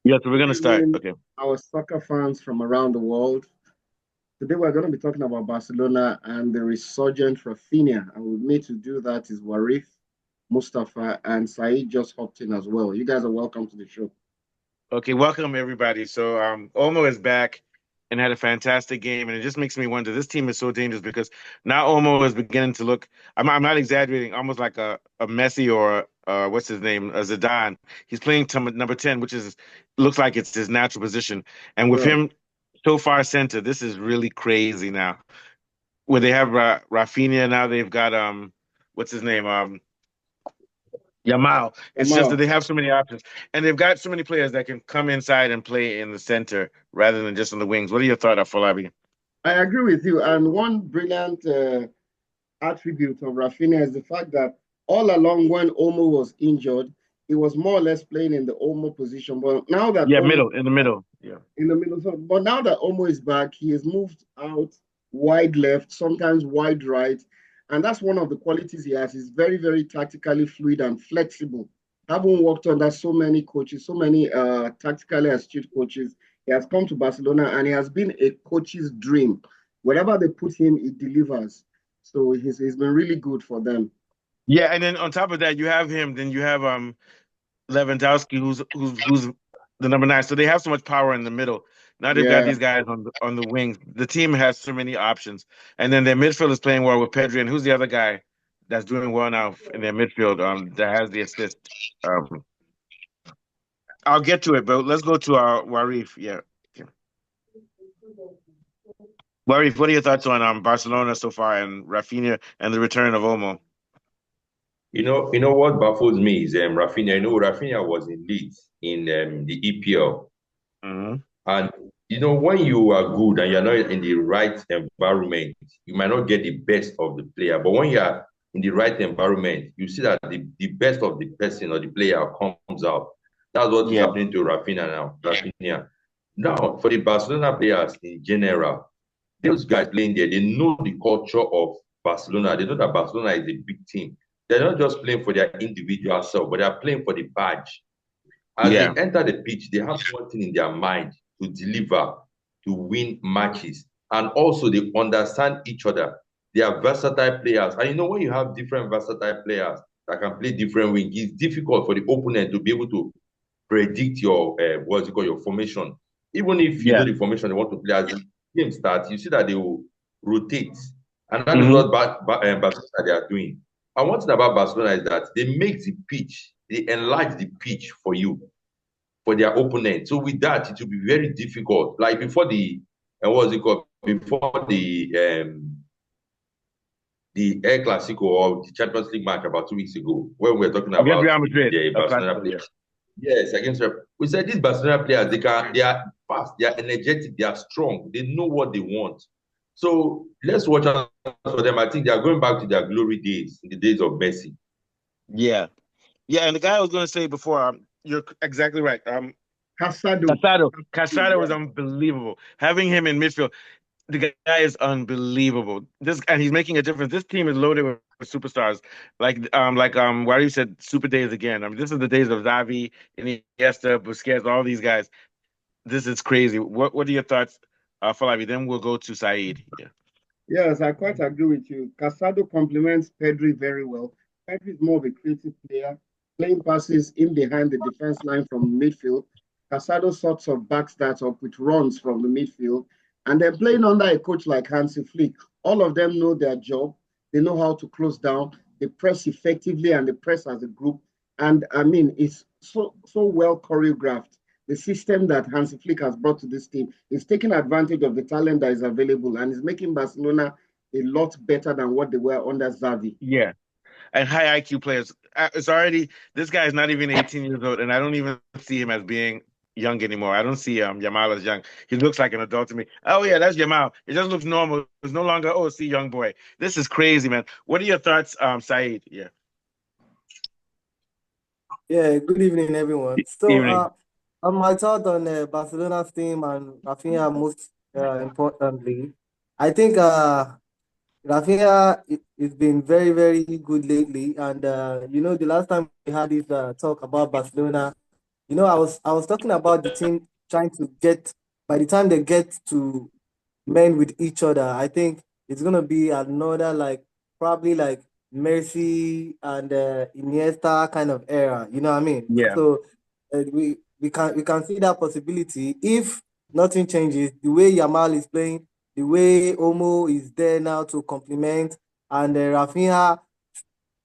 Yeah, so we're Good gonna start. evening, Okay. our soccer fans from around the world. Today we're going to be talking about Barcelona and the resurgent Rafinha. And with me to do that is Warif, Mustafa, and Saeed just hopped in as well. You guys are welcome to the show. Okay, welcome everybody. So Olmo is back and had a fantastic game, and it just makes me wonder. This team is so dangerous because now Olmo is beginning to look. I'm not exaggerating, almost like a Messi or what's his name, a Zidane. He's playing number 10, which is looks like it's his natural position. And with Right. him so far center, this is really crazy now. Where they have Rafinha now, they've got what's his name Yamal. It's just that Jamal, they have so many options, and they've got so many players that can come inside and play in the center rather than just on the wings. What are your thoughts, Falabi? I agree with you. And one brilliant attribute of Rafinha is the fact that all along when Omo was injured, he was more or less playing in the Omo position. But now that Yeah, Omo middle in the middle. Yeah, in the middle. So, but now that Omo is back, he has moved out wide left, sometimes wide right. And that's one of the qualities he has. He's very, very tactically fluid and flexible. Having worked under so many coaches, so many tactically astute coaches, he has come to Barcelona and he has been a coach's dream. Wherever they put him, he delivers. So he's been really good for them. yeah, and then on top of that, you have him. Then you have Lewandowski, who's the number 9. So they have so much power in the middle. Now they've got Yeah, these guys on the wings. The team has so many options, and then their midfield is playing well with Pedri. And who's the other guy that's doing well now in their midfield? That has the assist. Um, I'll get to it, but let's go to our Warif. Yeah. Okay. Warif, what are your thoughts on Barcelona so far and Rafinha and the return of Olmo? You know what baffles me is Rafinha. Rafinha was in Leeds in the EPL, Hmm. and when you are good and you're not in the right environment, you might not get the best of the player. But when you are in the right environment, you see that the best of the person or the player comes out. That's what is Yeah. happening to Rafinha now. Rafinha. Now, for the Barcelona players in general, those guys playing there, they know the culture of Barcelona. They know that Barcelona is a big team. They're not just playing for their individual self, but they're playing for the badge. As Yeah. they enter the pitch, they have one thing in their mind to deliver, to win matches. And also, they understand each other. They are versatile players. And when you have different versatile players that can play different wings, it's difficult for the opponent to be able to predict your what's it called your formation. Even if you know Yeah. the formation they want to play as the game starts, you see that they will rotate, and that is Hmm. what Barcelona they are doing. And one thing about Barcelona is that they make the pitch, they enlarge the pitch for you, for their opponent. So with that, it will be very difficult. Like before the what's it called? Before the El Clasico or the Champions League match about 2 weeks ago, when we were talking Against about Real Madrid, the El Barcelona Clasico, players. yeah. Yes, against Real. We said these Barcelona players, they are fast, they are energetic, they are strong, they know what they want. So let's watch out for them. I think they are going back to their glory days, in the days of Messi. Yeah. Yeah. And the guy I was going to say before, you're exactly right. Casado. Casado was Yeah. unbelievable. Having him in midfield, the guy is unbelievable. This and he's making a difference. This team is loaded with superstars. Why you said super days again. I mean, this is the days of Xavi, Iniesta, Busquets, all these guys. This is crazy. What are your thoughts, Falabi? Then we'll go to Saeed. Yeah. Yes, I quite agree with you. Casado complements Pedri very well. Pedri is more of a creative player, playing passes in behind the defense line from midfield. Casado sorts of backs that up with runs from the midfield. And then playing under a coach like Hansi Flick, all of them know their job. They know how to close down. They press effectively and they press as a group. And I mean, it's so well choreographed. The system that Hansi Flick has brought to this team is taking advantage of the talent that is available and is making Barcelona a lot better than what they were under Xavi. Yeah. And high IQ players. It's already this guy is not even 18 years old, and I don't even see him as being young anymore. I don't see Yamal as young. He looks like an adult to me. Oh yeah, that's Yamal. It just looks normal. It's no longer see young boy. This is crazy, man. What are your thoughts, Saeed? Yeah. Yeah, good evening, everyone. So, Evening. on my thought on Barcelona's team and Rafinha most importantly, I think Rafinha has been very, very good lately. And the last time we had this talk about Barcelona, I was talking about the team trying to get by the time they get to men with each other, I think it's gonna be another like probably like Messi and Iniesta kind of era. You know what I mean? Yeah, So we can see that possibility if nothing changes. The way Yamal is playing, the way Omo is there now to complement, and Rafinha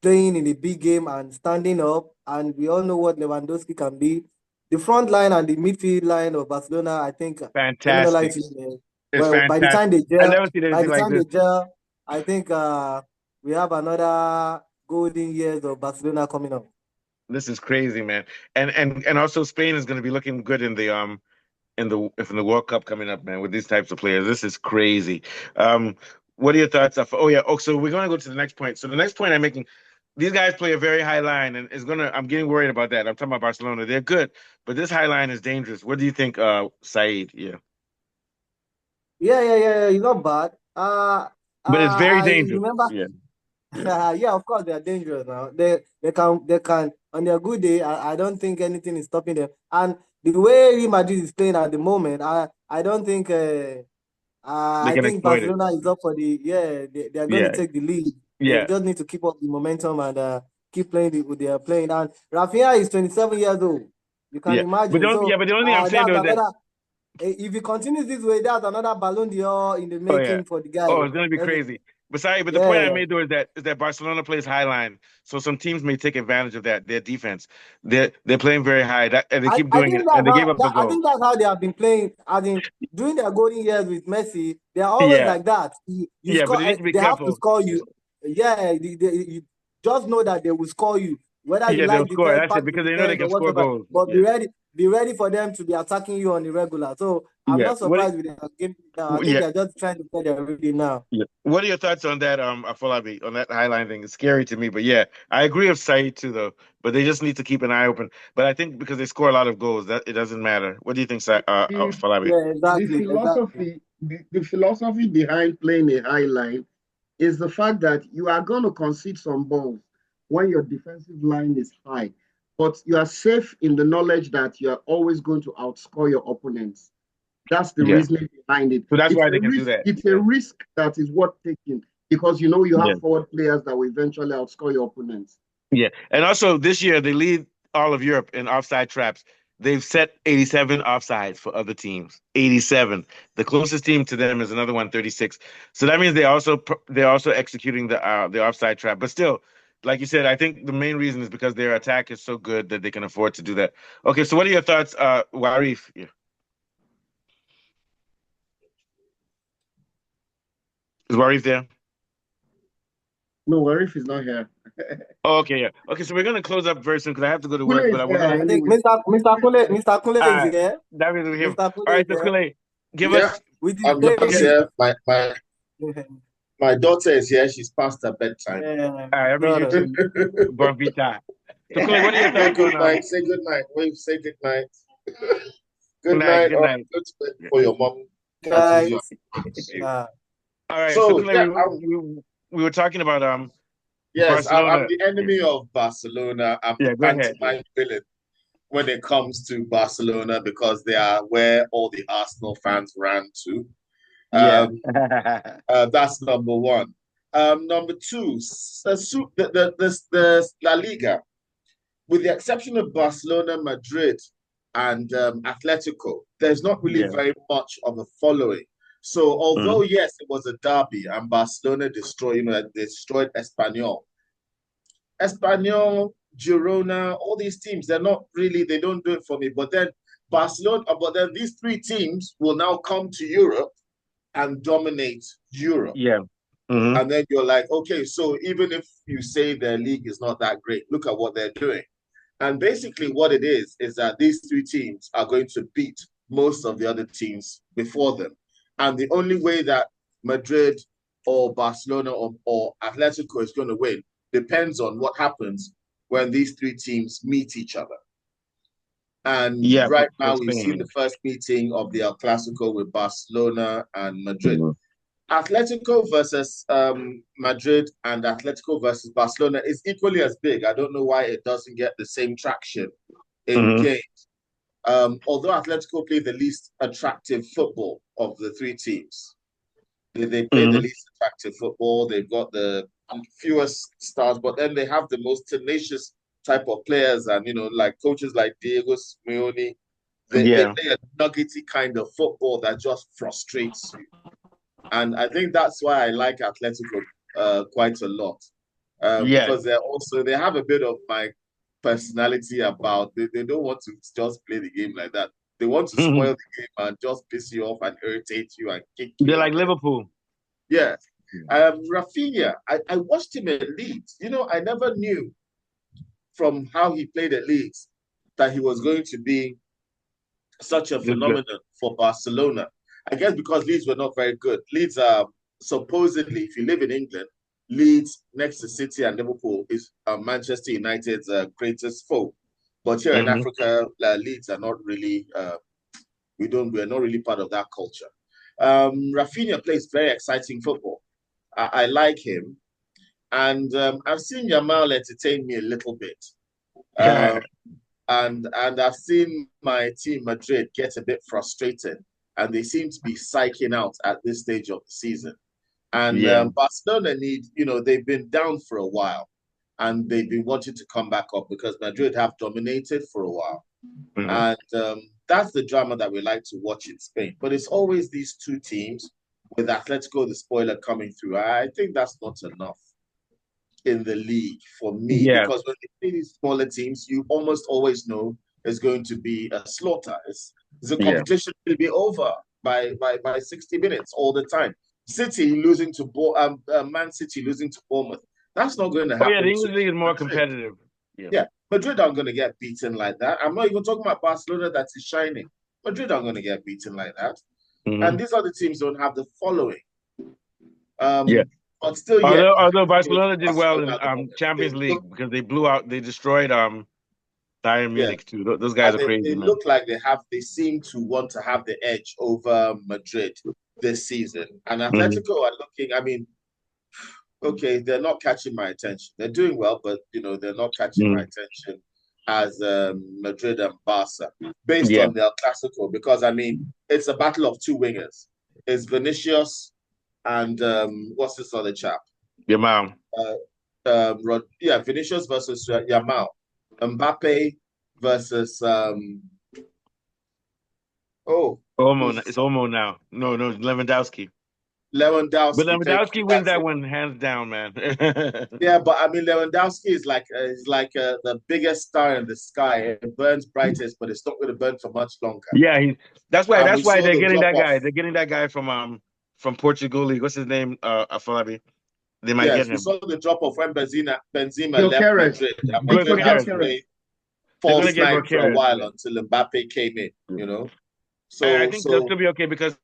playing in a big game and standing up, and we all know what Lewandowski can be. The front line and the midfield line of Barcelona, I think, let me not lie fantastic. to you, It's well, by the time fantastic. they I gel, never seen anything like this. I think we have another golden years of Barcelona coming up. This is crazy, man. And also Spain is going to be looking good in the World Cup coming up, man, with these types of players. This is crazy. Um, what are your thoughts? Oh yeah. Oh, so we're going to go to the next point. So the next point I'm making, these guys play a very high line, and is gonna. I'm getting worried about that. I'm talking about Barcelona. They're good, but this high line is dangerous. What do you think, Saeed? Yeah, Yeah, yeah, yeah, yeah. It's not bad. but it's very I dangerous. remember. Yeah, yeah, Yeah, of course they are dangerous now. They can on their good day. I don't think anything is stopping them. And the way Real Madrid is playing at the moment, I don't think they I can think exploit it. Barcelona is up for the yeah they are going to Yeah, take the lead. They yeah, just need to keep up the momentum and keep playing what they are playing. And Rafinha is 27 years old. You can yeah. imagine. So But the only thing I'm saying that's though is that another. If he continues this way, that's another Ballon d'Or in the oh yeah. making for the guy. Oh, it's gonna be crazy. But sorry, but the point I Yeah. made though is that Barcelona plays high line, so some teams may take advantage of that. Their defense, they're playing very high, and they keep I doing think it, and that's they how gave up the I goal. think that's how they have been playing. As in during their golden years with Messi, they are always Yeah, like that. You yeah, but score, they need to be they have to careful. score you. Yeah, you just know that they will score you, whether you Yeah, they'll like score. defense, That's pass it the because they know they defense or can score whatever. goals. But Yeah, be ready for them to be attacking you on the regular. So I'm yeah. not surprised with their game now. I think Yeah, they're just trying to play their rhythm now. yeah. What are your thoughts on that, Afolabi, on that high line thing? It's scary to me, but yeah, I agree with Saeed too, though. But they just need to keep an eye open. But I think because they score a lot of goals, that it doesn't matter. What do you think, The, Afolabi? Yeah, the exactly, exactly. philosophy, the philosophy behind playing a high line is the fact that you are going to concede some balls when your defensive line is high, but you are safe in the knowledge that you are always going to outscore your opponents. That's the Yeah. reasoning behind it. So that's It's why a they can do risk. that. It's a Yeah. risk that is worth taking because you know you Yeah. have forward players that will eventually outscore your opponents. Yeah. And also this year they lead all of Europe in offside traps. They've set 87 offsides for other teams. 87. The closest team to them is another one, 36. So that means they're also executing the offside trap. But still, like you said, I think the main reason is because their attack is so good that they can afford to do that. Okay, so what are your thoughts, Warif? Yeah. Is Warif there? No, Warif is not here. Oh, okay, yeah. Okay, so we're gonna close up very soon because I have to go to Kule work, is but we're here gonna I think anyway. Mr. Kule all is right. here. That means we have Mr. all Kule is right, so here. Kule, give Yeah, us With his I'm just okay. baby. here. My daughter is here. She's past her bedtime. Yeah, All right, that means you brother. two bon vita. So Kule, what are your Say thoughts good on night. Say good night. Wave, say good night. good Good night, night. good Or night. go to bed Yeah. for your mom catches Guys. you. Uh, All right, so So Kule, yeah, we were talking about yes, I'm Barcelona. the Yeah, enemy of Barcelona. I'm the yeah, go ahead. Yeah. pantomime villain when it comes to Barcelona because they are where all the Arsenal fans ran to. Yeah. Um, that's number one. Number two, the La Liga, with the exception of Barcelona, Madrid, and Atletico, there's not really Yeah. very much of a following. So, although Mhm. yes, it was a derby and Barcelona destroyed Espanyol, Girona, all these teams, they don't do it for me. But then these three teams will now come to Europe and dominate Europe. Yeah. Hmm. And then you're like, okay, so even if you say their league is not that great, look at what they're doing. And basically, what it is that these three teams are going to beat most of the other teams before them. And the only way that Madrid or Barcelona or Atletico is going to win depends on what happens when these three teams meet each other. And Yeah, right for now, we've seen Spain. the first meeting of the El Clasico with Barcelona and Madrid. Mhm. Atletico versus Madrid and Atletico versus Barcelona is equally as big. I don't know why it doesn't get the same traction in Mhm. games. Although Atletico play the least attractive football of the three teams, they play the least attractive football. They've got the fewest stars, but then they have the most tenacious type of players, and like coaches like Diego Simeone, they Yeah. play a nuggety kind of football that just frustrates you. And I think that's why I like Atletico quite a lot. Yeah. Because they have a bit of my personality about they don't want to just play the game like that. They want to spoil the game and just piss you off and irritate you and kick They're you. like Liverpool. Yeah. Rafinha, I watched him at Leeds. I never knew from how he played at Leeds that he was going to be such a This good. phenomenon for Barcelona. I guess because Leeds were not very good. Leeds are supposedly, if you live in England, Leeds next to City and Liverpool is Manchester United's greatest foe. But here in Africa, Leeds are not really. We're not really part of that culture. Rafinha plays very exciting football. I like him, and I've seen Yamal entertain me a little bit. And I've seen my team Madrid get a bit frustrated, and they seem to be psyching out at this stage of the season. And Barcelona they've been down for a while, and they've been wanting to come back up because Madrid have dominated for a while. And that's the drama that we like to watch in Spain. But it's always these two teams with Atletico, the spoiler, coming through. I think that's not enough in the league for me because when you play these smaller teams, you almost always know it's going to be a slaughter. The competition will be over by 60 minutes all the time. City losing to Man City losing to Bournemouth. That's not going to happen. The English league is more competitive. Yeah, Madrid aren't going to get beaten like that. I'm not even talking about Barcelona that is shining. Madrid aren't going to get beaten like that. And these other teams don't have the following. But still, although Barcelona did well in Champions League because they destroyed Bayern Munich too. Those guys are crazy. They look like they seem to want to have the edge over Madrid this season. And Atletico are looking, okay, they're not catching my attention. They're doing well, but they're not catching my attention as Madrid and Barca based on their Clasico because it's a battle of two wingers. It's Vinicius and what's this other chap? Yamal. Vinicius versus Yamal. Mbappe versus It's Olmo now. No, Lewandowski. But Lewandowski wins that one hands down, man. Yeah, but Lewandowski is like the biggest star in the sky. It burns brightest, but it's not going to burn for much longer. Yeah, that's why they're getting that guy. They're getting that guy from Portugal League. What's his name? Afolabi. They might get him. We saw the drop off when Benzema left Madrid. Madrid had to play false nine for a while until Mbappe came in. So I think they'll still be okay because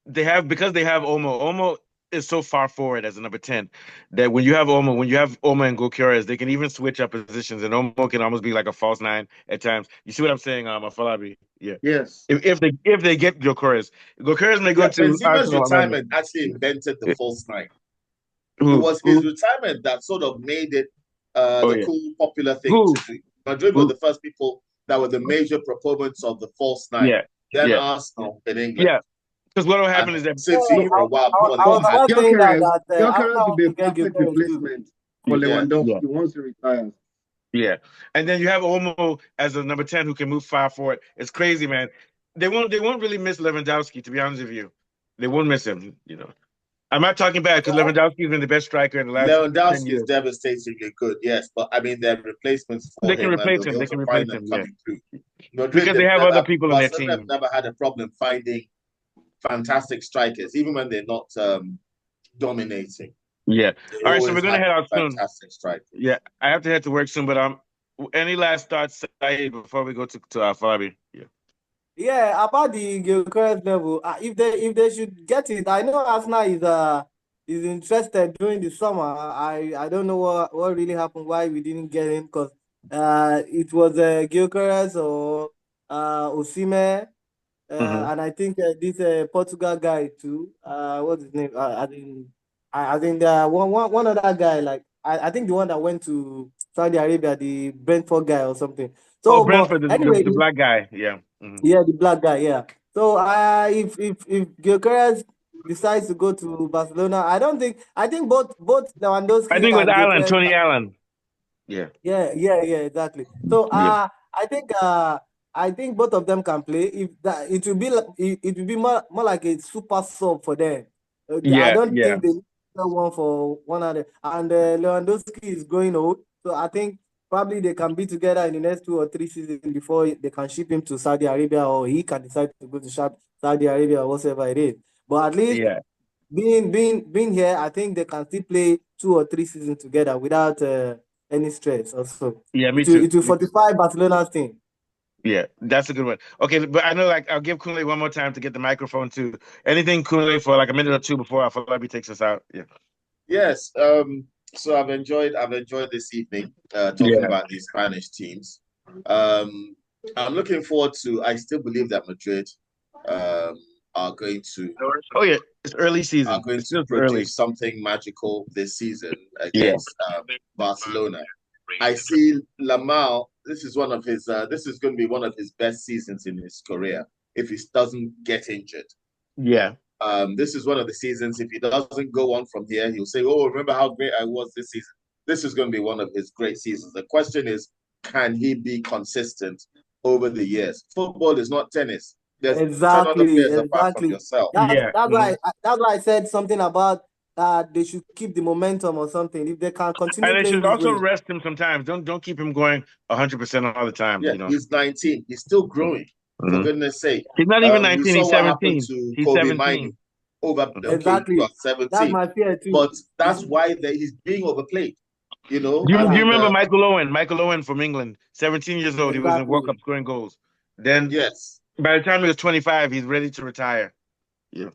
they have Olmo. Olmo is so far forward as a number 10 that when you have Olmo and Gokures, they can even switch up positions, and Olmo can almost be like a false nine at times. You see what I'm saying, Afolabi? Yeah. Yes. If they get Gokures may go to Benzema's retirement actually invented the false nine. It was his retirement that sort of made it the cool, popular thing to do. Madrid were the first people that were the major proponents of the false nine. Yeah. Then Arsenal in England. Yeah. Because what will happen is that City for a while. Gyökeres will be a perfect replacement for Lewandowski once he retires. Yeah. And then you have Olmo as a number 10 who can move far forward. It's crazy, man. They won't really miss Lewandowski, to be honest with you. They won't miss him, I'm not talking bad because Lewandowski's been the best striker in the last 10 years. Is devastatingly good, yes, but their replacements for him. They can replace him. Madrid, because they have other people in their team. They've never had a problem finding fantastic strikers, even when they're not dominating. Yeah. All right, so we're gonna head out soon. Fantastic strikers. Yeah, I have to head to work soon, but any last thoughts, Saeed, before we go to Fabi? Yeah, about the Gyökeres level, if they should get it, I know Arsenal is interested during the summer. I don't know what really happened, why we didn't get him, because it was Gyökeres or Osimhen, and I think this Portugal guy too. What's his name? I think one other guy, like I think the one that went to Saudi Arabia, the Brentford guy or something. So, Brentford, anyway, the black guy, yeah. Yeah, the black guy. Yeah. So if Gyökeres decides to go to Barcelona, I think both I Lewandowski think with and Allen, Gyökeres. Tony Allen. Yeah. Yeah, exactly. So Yeah. I think both of them can play. If that it will be it will be more like a super sub for them. I Yeah. don't Yeah. think they need one for one other. And Lewandowski is growing old, so I think probably they can be together in the next 2 or 3 seasons before they can ship him to Saudi Arabia, or he can decide to go to Saudi Arabia or whatever it is. But at least Yeah. being here, I think they can still play 2 or 3 seasons together without any stress. Also, Yeah. Me it too. will fortify Barcelona's team. Yeah, that's a good one. Okay, but I know, like, I'll give Kunle one more time to get the microphone too. Anything, Kunle, for like a minute or two before Afolabi takes us out. Yeah. Yes. So I've enjoyed this evening talking Yeah. about these Spanish teams. Um, I'm looking forward to. I still believe that Madrid um, are going to Oh yeah, it's early are season. going It's to still early. produce something magical this season Yeah. against Barcelona. I see Lamau. This is one of his. This is going to be one of his best seasons in his career if he doesn't get injured. Yeah. This is one of the seasons. If he doesn't go on from here, he'll say, "Oh, remember how great I was this season." This is going to be one of his great seasons. The question is, can he be consistent over the years? Football is not tennis. There's 10 other players apart from Exactly. yourself. Yeah. That's why I said something about they should keep the momentum or something. If they can continue And they playing should this also way. rest him sometimes. Don't keep him going 100% all the time. Yeah, You know. he's 19. He's still growing, for Mhm. goodness sake. He's not even We 19. saw He's what happened 17. to He's Kobe Miney 17. over, Mhm. okay, Exactly. well, That's 17. my fear too. But that's why he's being overplayed, Do you, I do you Yeah, mean, remember Michael Owen? Michael Owen from England, 17 years old. He was in World exactly. Cup scoring goals. Then yes. by the time he was 25, he's ready to retire. Yeah.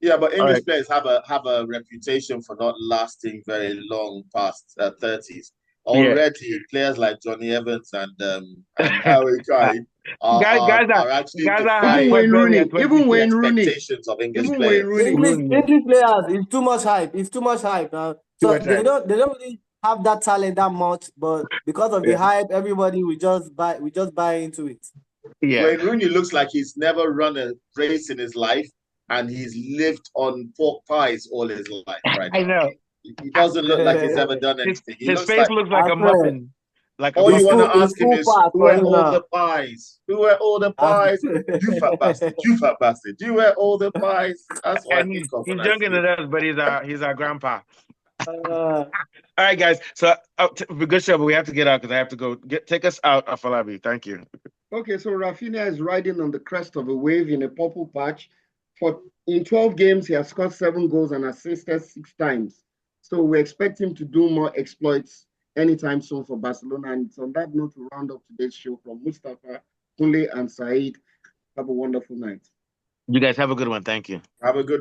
Yeah, but All English right. players have a reputation for not lasting very long past 30s. Yeah. Already, players like Johnny Evans and Harry Kane are, guys, are guys are are actually guys are Even hyped defying quite Wayne barely at Rooney, even the 26. Wayne Rooney, expectations of English even Wayne players. Rooney. English players is too much hype. It's too much hype now. Too So much hype. they don't really have that talent that much, but because of the Yeah. hype, everybody we just buy into it. Yeah. Wayne Rooney looks like he's never run a race in his life, and he's lived on pork pies all his life right I now. know. He doesn't look like he's ever done His anything. He his looks face like looks like I a swear, muffin. Like a all you want muffin. to it's ask him full is, pass who for are him all now. the pies? Who are all the pies? You fat bastard, you fat bastard. You wear all the pies. That's what I And think of he's when I younger see him. than us, but he's our grandpa. Uh, All right, guys. So good show, but we have to get out because I have to go. Take us out, Afolabi. Thank you. Okay, so Rafinha is riding on the crest of a wave in a purple patch. In 12 games, he has scored 7 goals and assisted 6 times. So we expect him to do more exploits anytime soon for Barcelona. And it's on that note to round up today's show from Mustafa, Kunle, and Saeed. Have a wonderful night. You guys have a good one. Thank you. Have a good